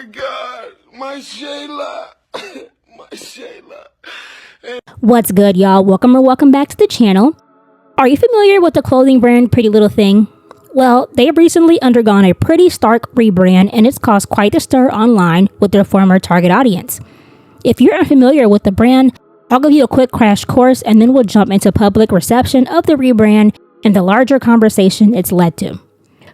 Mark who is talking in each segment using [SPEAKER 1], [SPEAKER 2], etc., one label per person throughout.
[SPEAKER 1] my God, my Shayla, my Shayla.
[SPEAKER 2] What's good, y'all? Welcome back to the channel. Are you familiar with the clothing brand Pretty Little Thing? Well, they've recently undergone a pretty stark rebrand, and it's caused quite a stir online with their former target audience. If you're unfamiliar with the brand, I'll give you a quick crash course, and then we'll jump into public reception of the rebrand and the larger conversation it's led to.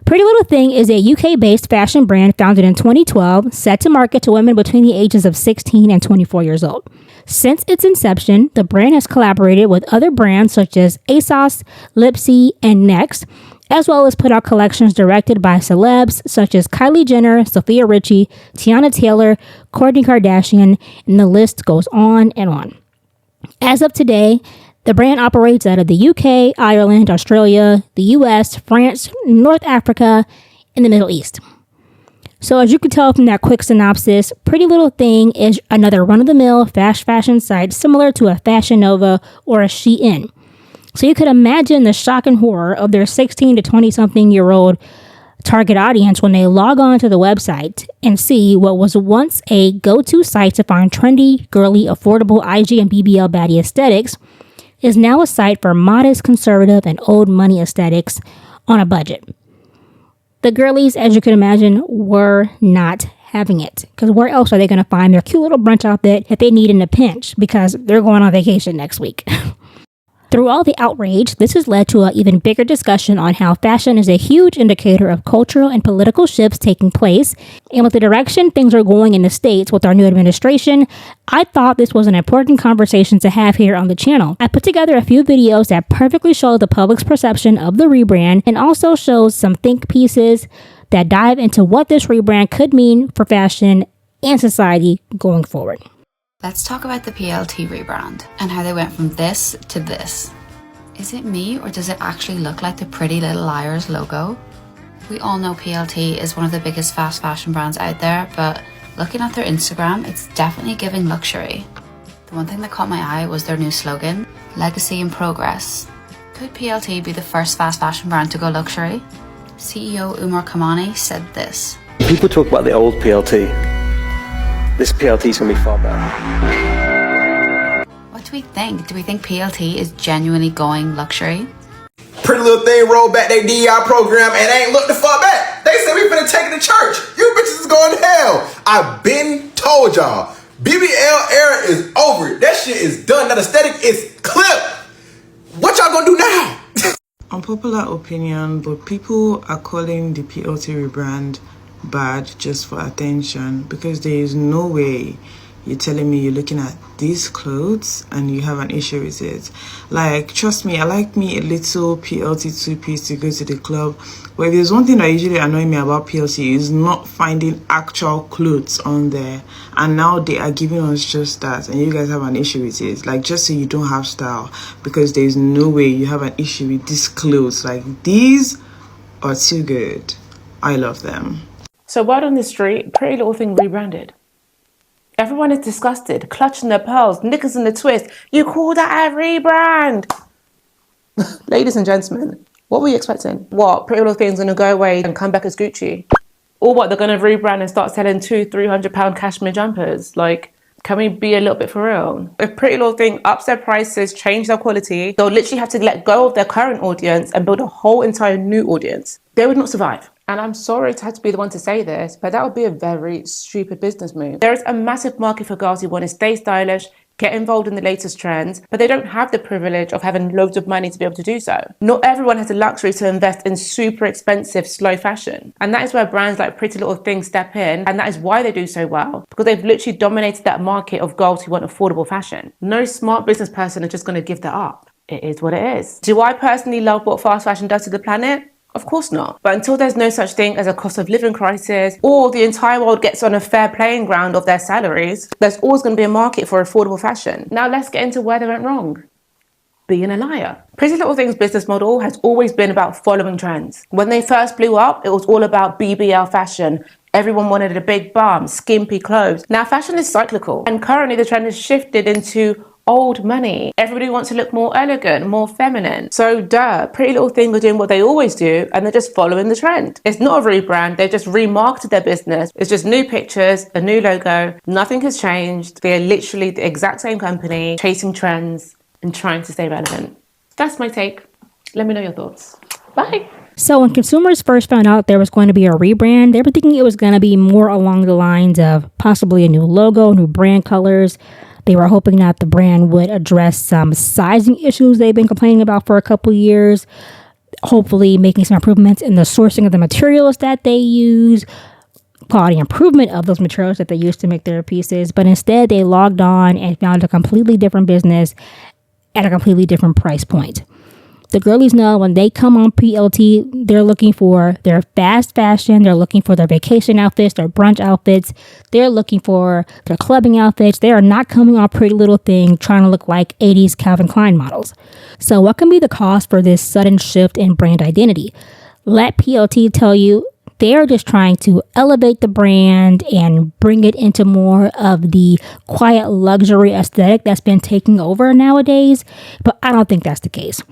[SPEAKER 2] Pretty Little Thing is a UK-based fashion brand founded in 2012, set to market to women between the ages of 16 and 24 years old. Since its inception, the brand has collaborated with other brands such as ASOS, Lipsy, and Next, as well as put out collections directed by celebs such as Kylie Jenner, Sophia Richie, Tiana Taylor, Kourtney Kardashian, and the list goes on and on. As of today, the brand operates out of the UK, Ireland, Australia, the US, France, North Africa, and the Middle East. So as you can tell from that quick synopsis, Pretty Little Thing is another run-of-the-mill fast fashion site similar to a Fashion Nova or a Shein. So you could imagine the shock and horror of their 16 to 20-something-year-old target audience when they log on to the website and see what was once a go-to site to find trendy, girly, affordable IG and BBL baddie aesthetics is now a site for modest, conservative, and old money aesthetics on a budget. The girlies, as you can imagine, were not having it, because where else are they going to find their cute little brunch outfit that they need in a pinch because they're going on vacation next week? Through all the outrage, this has led to an even bigger discussion on how fashion is a huge indicator of cultural and political shifts taking place. And with the direction things are going in the States with our new administration, I thought this was an important conversation to have here on the channel. I put together a few videos that perfectly show the public's perception of the rebrand and also shows some think pieces that dive into what this rebrand could mean for fashion and society going forward.
[SPEAKER 3] Let's talk about the PLT rebrand and how they went from this to this. Is it me, or does it actually look like the Pretty Little Liars logo? We all know PLT is one of the biggest fast fashion brands out there, but looking at their Instagram, it's definitely giving luxury. The one thing that caught my eye was their new slogan, Legacy and Progress. Could PLT be the first fast fashion brand to go luxury? CEO Umar Kamani said this.
[SPEAKER 4] People talk about the old PLT. This PLT is going to be far better.
[SPEAKER 3] What do we think? Do we think PLT is genuinely going luxury?
[SPEAKER 1] Pretty Little Thing rolled back their DEI program and ain't looked the fuck back. They said we finna take it to church. You bitches is going to hell. I've been told y'all. BBL era is over. That shit is done. That aesthetic is clipped. What y'all gonna do now?
[SPEAKER 5] Unpopular opinion, but people are calling the PLT rebrand bad just for attention, because there is no way you're telling me you're looking at these clothes and you have an issue with it. Like, trust me, I like me a little PLT two-piece to go to the club, but if there's one thing that usually annoys me about PLT is not finding actual clothes on there, and now they are giving us just that and you guys have an issue with it. Like, just so you don't have style, because there's no way you have an issue with these clothes. Like, these are too good. I love them.
[SPEAKER 6] So word on the street, Pretty Little Thing rebranded. Everyone is disgusted, clutching their pearls, knickers in the twist. You call that a rebrand? Ladies and gentlemen, what were you expecting? What, Pretty Little Thing's gonna go away and come back as Gucci? Or what, they're gonna rebrand and start selling £200-300 cashmere jumpers? Like, can we be a little bit for real? If Pretty Little Thing ups their prices, change their quality, they'll literally have to let go of their current audience and build a whole entire new audience. They would not survive. And I'm sorry to have to be the one to say this, but that would be a very stupid business move. There is a massive market for girls who want to stay stylish, get involved in the latest trends, but they don't have the privilege of having loads of money to be able to do so. Not everyone has the luxury to invest in super expensive, slow fashion. And that is where brands like Pretty Little Thing step in, and that is why they do so well, because they've literally dominated that market of girls who want affordable fashion. No smart business person is just going to give that up. It is what it is. Do I personally love what fast fashion does to the planet? Of course not. But until there's no such thing as a cost of living crisis, or the entire world gets on a fair playing ground of their salaries, there's always going to be a market for affordable fashion. Now let's get into where they went wrong. Being a liar. Pretty Little Thing's business model has always been about following trends. When they first blew up, it was all about BBL fashion. Everyone wanted a big bum, skimpy clothes. Now fashion is cyclical, and currently the trend has shifted into old money. Everybody wants to look more elegant, more feminine. So Pretty Little Thing are doing what they always do, and they're just following the trend. It's not a rebrand, they've just remarketed their business. It's just new pictures, a new logo, nothing has changed. They're literally the exact same company, chasing trends and trying to stay relevant. That's my take. Let me know your thoughts. Bye.
[SPEAKER 2] So when consumers first found out there was going to be a rebrand, they were thinking it was going to be more along the lines of possibly a new logo, new brand colors. They were hoping that the brand would address some sizing issues they've been complaining about for a couple years, hopefully making some improvements in the sourcing of the materials that they use, quality improvement of those materials that they use to make their pieces. But instead, they logged on and found a completely different business at a completely different price point. The girlies know when they come on PLT, they're looking for their fast fashion. They're looking for their vacation outfits, their brunch outfits. They're looking for their clubbing outfits. They are not coming on Pretty Little Thing trying to look like 80s Calvin Klein models. So what can be the cause for this sudden shift in brand identity? Let PLT tell you they are just trying to elevate the brand and bring it into more of the quiet luxury aesthetic that's been taking over nowadays. But I don't think that's the case.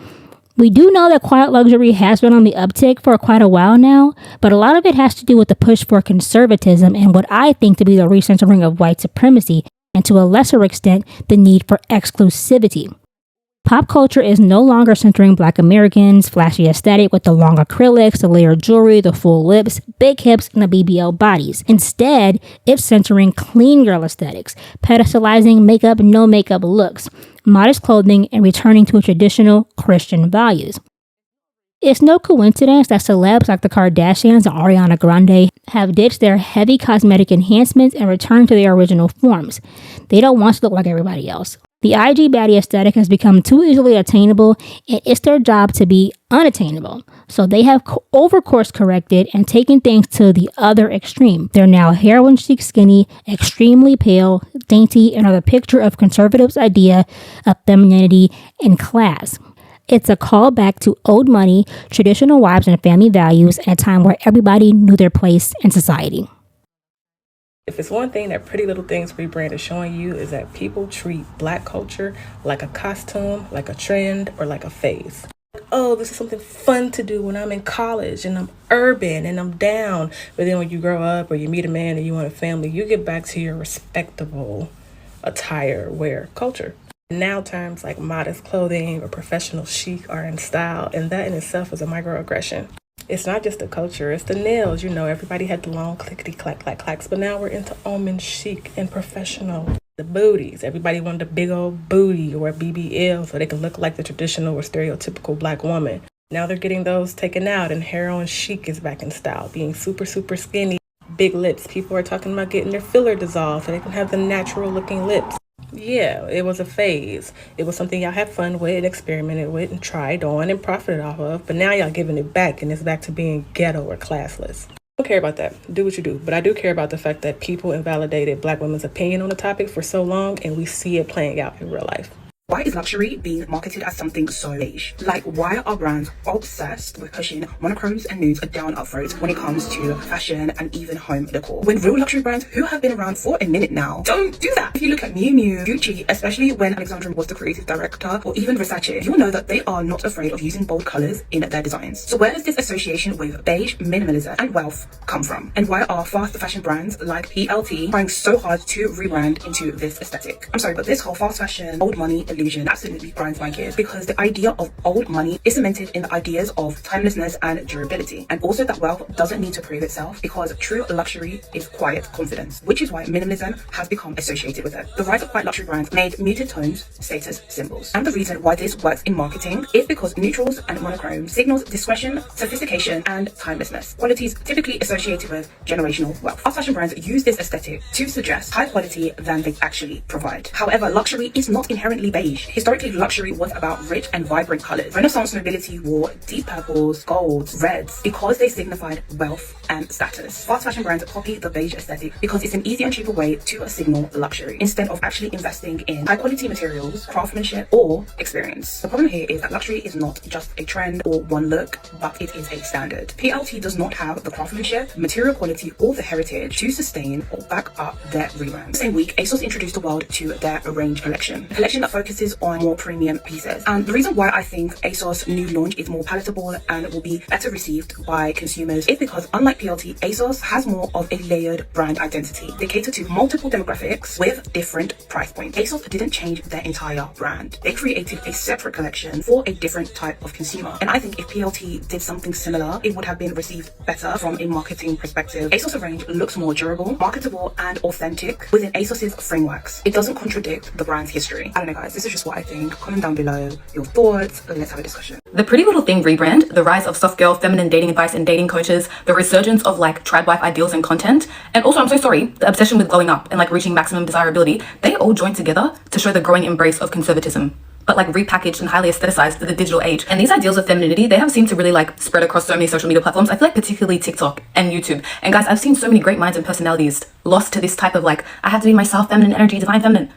[SPEAKER 2] We do know that quiet luxury has been on the uptick for quite a while now, but a lot of it has to do with the push for conservatism and what I think to be the recentering of white supremacy, and to a lesser extent, the need for exclusivity. Pop culture is no longer centering Black Americans, flashy aesthetic with the long acrylics, the layered jewelry, the full lips, big hips, and the BBL bodies. Instead, it's centering clean girl aesthetics, pedestalizing makeup, no makeup looks, modest clothing, and returning to traditional Christian values. It's no coincidence that celebs like the Kardashians and Ariana Grande have ditched their heavy cosmetic enhancements and returned to their original forms. They don't want to look like everybody else. The IG baddie aesthetic has become too easily attainable, and it's their job to be unattainable. So they have over-course corrected and taken things to the other extreme. They're now heroin chic skinny, extremely pale, dainty, and are the picture of conservatives' idea of femininity and class. It's a callback to old money, traditional wives and family values at a time where everybody knew their place in society.
[SPEAKER 7] If it's one thing that Pretty Little Things Rebrand is showing you, is that people treat Black culture like a costume, like a trend, or like a phase. Oh, this is something fun to do when I'm in college and I'm urban and I'm down. But then when you grow up or you meet a man and you want a family, you get back to your respectable attire, wear culture. Now terms like modest clothing or professional chic are in style, and that in itself is a microaggression. It's not just the culture, it's the nails. You know, everybody had the long clickety-clack-clacks, but now we're into almond chic and professional. The booties. Everybody wanted a big old booty or a BBL so they could look like the traditional or stereotypical Black woman. Now they're getting those taken out, and heroin chic is back in style, being super, super skinny. Big lips. People are talking about getting their filler dissolved so they can have the natural-looking lips. Yeah, it was a phase. It was something y'all had fun with and experimented with and tried on and profited off of, but now y'all giving it back, and it's back to being ghetto or classless. I don't care about that. Do what you do. But I do care about the fact that people invalidated Black women's opinion on the topic for so long, and we see it playing out in real life.
[SPEAKER 8] Why is luxury being marketed as something so beige? Like, why are brands obsessed with pushing monochromes and nudes down our throats when it comes to fashion and even home decor? When real luxury brands who have been around for a minute now don't do that. If you look at Miu Miu, Gucci, especially when Alexandra was the creative director, or even Versace, you'll know that they are not afraid of using bold colors in their designs. So where does this association with beige, minimalism, and wealth come from? And why are fast fashion brands like PLT trying so hard to rebrand into this aesthetic? I'm sorry, but this whole fast fashion, old money illusion absolutely grinds my gears, because the idea of old money is cemented in the ideas of timelessness and durability, and also that wealth doesn't need to prove itself, because true luxury is quiet confidence, which is why minimalism has become associated with it. The rise of quiet luxury brands made muted tones status symbols, and the reason why this works in marketing is because neutrals and monochrome signals discretion, sophistication, and timelessness, qualities typically associated with generational wealth. Fast fashion brands use this aesthetic to suggest higher quality than they actually provide. However, luxury is not inherently beige. beige. Historically, luxury was about rich and vibrant colors. Renaissance nobility wore deep purples, golds, reds because they signified wealth and status. Fast fashion brands copy the beige aesthetic because it's an easy and cheaper way to signal luxury instead of actually investing in high quality materials, craftsmanship, or experience. The problem here is that luxury is not just a trend or one look, but it is a standard. PLT does not have the craftsmanship, material quality, or the heritage to sustain or back up their rebrand. The same week, ASOS introduced the world to their Arrange collection, a collection that focuses on more premium pieces. And the reason why I think ASOS new launch is more palatable and will be better received by consumers is because, unlike PLT, ASOS has more of a layered brand identity. They cater to multiple demographics with different price points. ASOS didn't change their entire brand. They created a separate collection for a different type of consumer. And I think if PLT did something similar, it would have been received better from a marketing perspective. ASOS Arrange looks more durable, marketable, and authentic within ASOS's frameworks. It doesn't contradict the brand's history. I don't know, guys, this is just what I think. Comment down below your thoughts. Let's have a discussion.
[SPEAKER 9] The Pretty Little Thing rebrand, the rise of soft girl, feminine dating advice and dating coaches, the resurgence of like trad wife ideals and content, and also, I'm so sorry, the obsession with glowing up and like reaching maximum desirability, they all joined together to show the growing embrace of conservatism, but like repackaged and highly aestheticized for the digital age. And these ideals of femininity, they have seemed to really like spread across so many social media platforms. I feel like particularly TikTok and YouTube. And guys, I've seen so many great minds and personalities lost to this type of like, I have to be myself, feminine energy, divine feminine.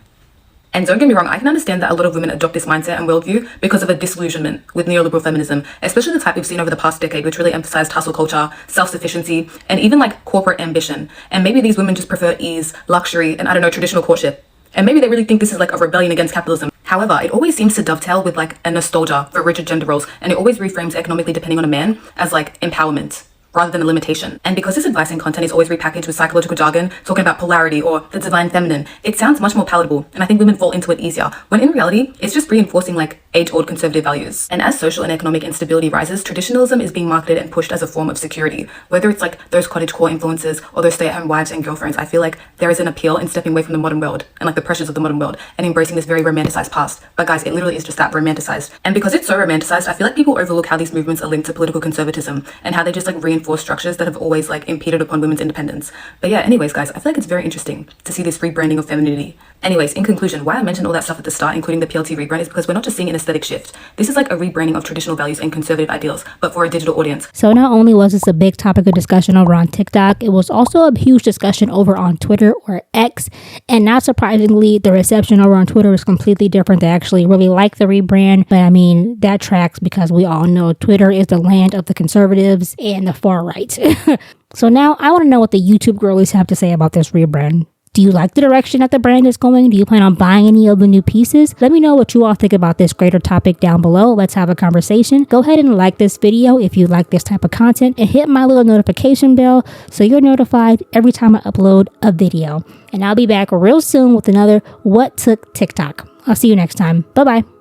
[SPEAKER 9] And don't get me wrong, I can understand that a lot of women adopt this mindset and worldview because of a disillusionment with neoliberal feminism, especially the type we've seen over the past decade, which really emphasized hustle culture, self-sufficiency, and even like corporate ambition. And maybe these women just prefer ease, luxury, and I don't know, traditional courtship. And maybe they really think this is like a rebellion against capitalism. However, it always seems to dovetail with like a nostalgia for rigid gender roles, and it always reframes economically depending on a man as like empowerment rather than a limitation. And because this advice and content is always repackaged with psychological jargon, talking about polarity or the divine feminine, it sounds much more palatable, and I think women fall into it easier, when in reality, it's just reinforcing like age-old conservative values. And as social and economic instability rises, traditionalism is being marketed and pushed as a form of security. Whether it's like those cottagecore influences or those stay-at-home wives and girlfriends, I feel like there is an appeal in stepping away from the modern world and like the pressures of the modern world and embracing this very romanticized past. But guys, it literally is just that, romanticized. And because it's so romanticized, I feel like people overlook how these movements are linked to political conservatism and how they just like reinforce structures that have always like impeded upon women's independence. But yeah, anyways guys, I feel like it's very interesting to see this rebranding of femininity. Anyways, in conclusion, why I mentioned all that stuff at the start, including the PLT rebrand, is because we're not just seeing an aesthetic shift. This is like a rebranding of traditional values and conservative ideals, but for a digital audience.
[SPEAKER 2] So not only was this a big topic of discussion over on TikTok, it was also a huge discussion over on Twitter, or X. And not surprisingly, the reception over on Twitter is completely different. They actually really like the rebrand. But I mean, that tracks because we all know Twitter is the land of the conservatives and the far right. So now I want to know what the YouTube girlies have to say about this rebrand. Do you like the direction that the brand is going? Do you plan on buying any of the new pieces? Let me know what you all think about this greater topic down below. Let's have a conversation. Go ahead and like this video if you like this type of content, and hit my little notification bell so you're notified every time I upload a video. And I'll be back real soon with another What Took TikTok. I'll see you next time. Bye-bye.